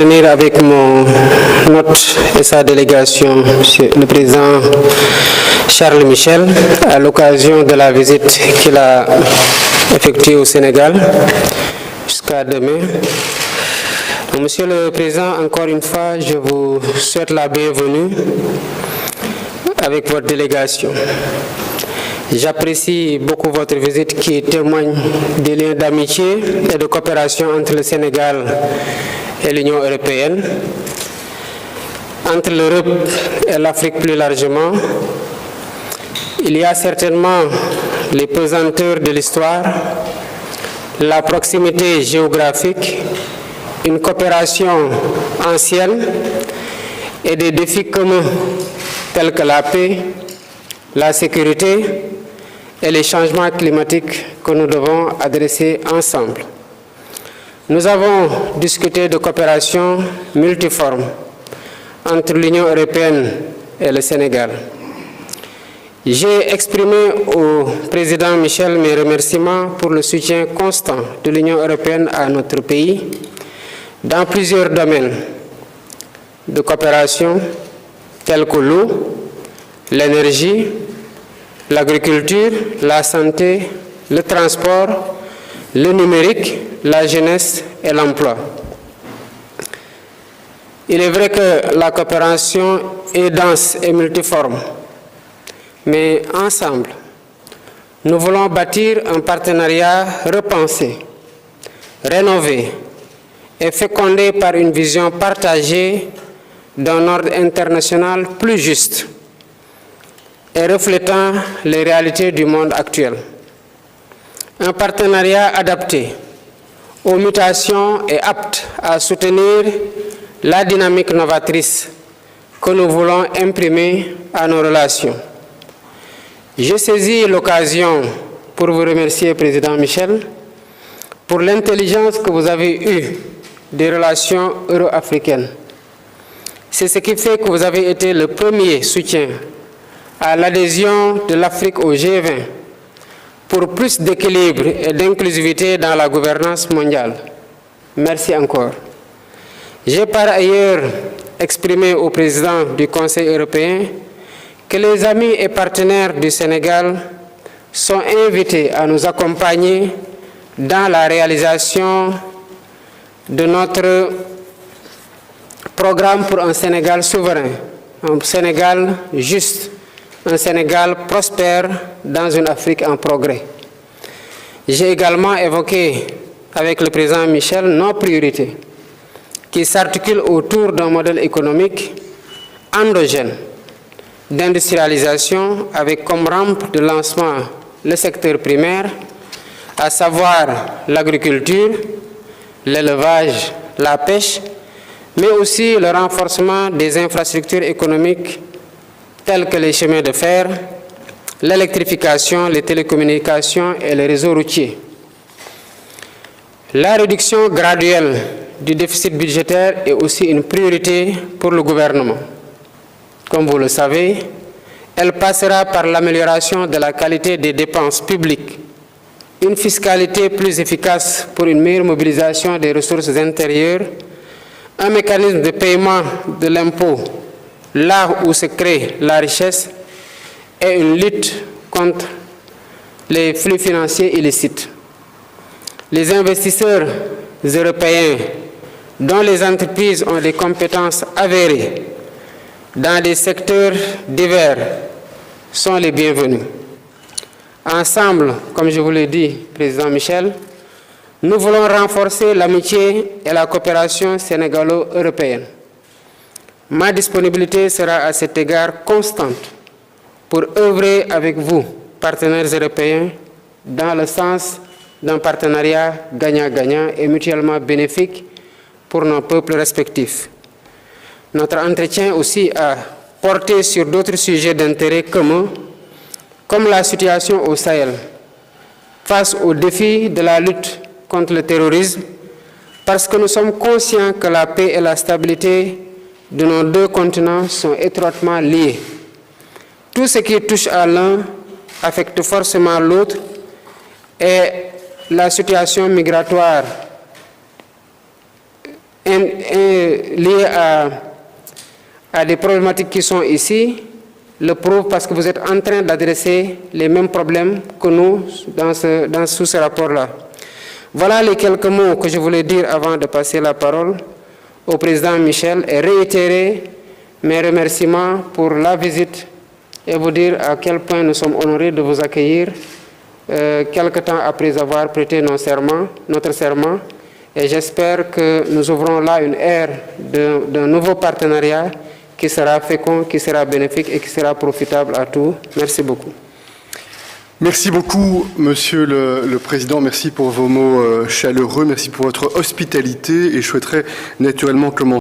Venir avec mon hôte et sa délégation, Monsieur le Président Charles Michel, à l'occasion de la visite qu'il a effectuée au Sénégal jusqu'à demain. Donc, Monsieur le Président, encore une fois, je vous souhaite la bienvenue avec votre délégation. J'apprécie beaucoup votre visite qui témoigne des liens d'amitié et de coopération entre le Sénégal et l'Union européenne, entre l'Europe et l'Afrique plus largement. Il y a certainement les pesanteurs de l'histoire, la proximité géographique, une coopération ancienne et des défis communs tels que la paix, la sécurité et les changements climatiques que nous devons adresser ensemble. Nous avons discuté de coopération multiforme entre l'Union européenne et le Sénégal. J'ai exprimé au président Michel mes remerciements pour le soutien constant de l'Union européenne à notre pays dans plusieurs domaines de coopération tels que l'eau, l'énergie, l'agriculture, la santé, le transport, le numérique, la jeunesse et l'emploi. Il est vrai que la coopération est dense et multiforme, mais ensemble, nous voulons bâtir un partenariat repensé, rénové et fécondé par une vision partagée d'un ordre international plus juste et reflétant les réalités du monde actuel. Un partenariat adapté aux mutations et apte à soutenir la dynamique novatrice que nous voulons imprimer à nos relations. Je saisis l'occasion pour vous remercier, Président Michel, pour l'intelligence que vous avez eue des relations euro-africaines. C'est ce qui fait que vous avez été le premier soutien à l'adhésion de l'Afrique au G20 pour plus d'équilibre et d'inclusivité dans la gouvernance mondiale. Merci encore. J'ai par ailleurs exprimé au président du Conseil européen que les amis et partenaires du Sénégal sont invités à nous accompagner dans la réalisation de notre programme pour un Sénégal souverain, un Sénégal juste, un Sénégal prospère dans une Afrique en progrès. J'ai également évoqué avec le président Michel nos priorités qui s'articulent autour d'un modèle économique endogène d'industrialisation avec comme rampe de lancement le secteur primaire, à savoir l'agriculture, l'élevage, la pêche, mais aussi le renforcement des infrastructures économiques tels que les chemins de fer, l'électrification, les télécommunications et les réseaux routiers. La réduction graduelle du déficit budgétaire est aussi une priorité pour le gouvernement. Comme vous le savez, elle passera par l'amélioration de la qualité des dépenses publiques, une fiscalité plus efficace pour une meilleure mobilisation des ressources intérieures, un mécanisme de paiement de l'impôt là où se crée la richesse et une lutte contre les flux financiers illicites. Les investisseurs européens dont les entreprises ont des compétences avérées dans des secteurs divers sont les bienvenus. Ensemble, comme je vous l'ai dit, Président Michel, nous voulons renforcer l'amitié et la coopération sénégalo-européenne. Ma disponibilité sera à cet égard constante pour œuvrer avec vous, partenaires européens, dans le sens d'un partenariat gagnant-gagnant et mutuellement bénéfique pour nos peuples respectifs. Notre entretien aussi a porté sur d'autres sujets d'intérêt commun, comme la situation au Sahel, face aux défis de la lutte contre le terrorisme, parce que nous sommes conscients que la paix et la stabilité de nos deux continents sont étroitement liés. Tout ce qui touche à l'un affecte forcément l'autre et la situation migratoire liées à des problématiques qui sont ici le prouvent, parce que vous êtes en train d'adresser les mêmes problèmes que nous sous ce rapport-là. Voilà les quelques mots que je voulais dire avant de passer la parole au président Michel et réitérer mes remerciements pour la visite et vous dire à quel point nous sommes honorés de vous accueillir quelque temps après avoir prêté notre serment. Et j'espère que nous ouvrons là une ère d'un nouveau partenariat qui sera fécond, qui sera bénéfique et qui sera profitable à tous. Merci beaucoup. Merci beaucoup, Monsieur le Président. Merci pour vos mots chaleureux. Merci pour votre hospitalité. Et je souhaiterais naturellement commencer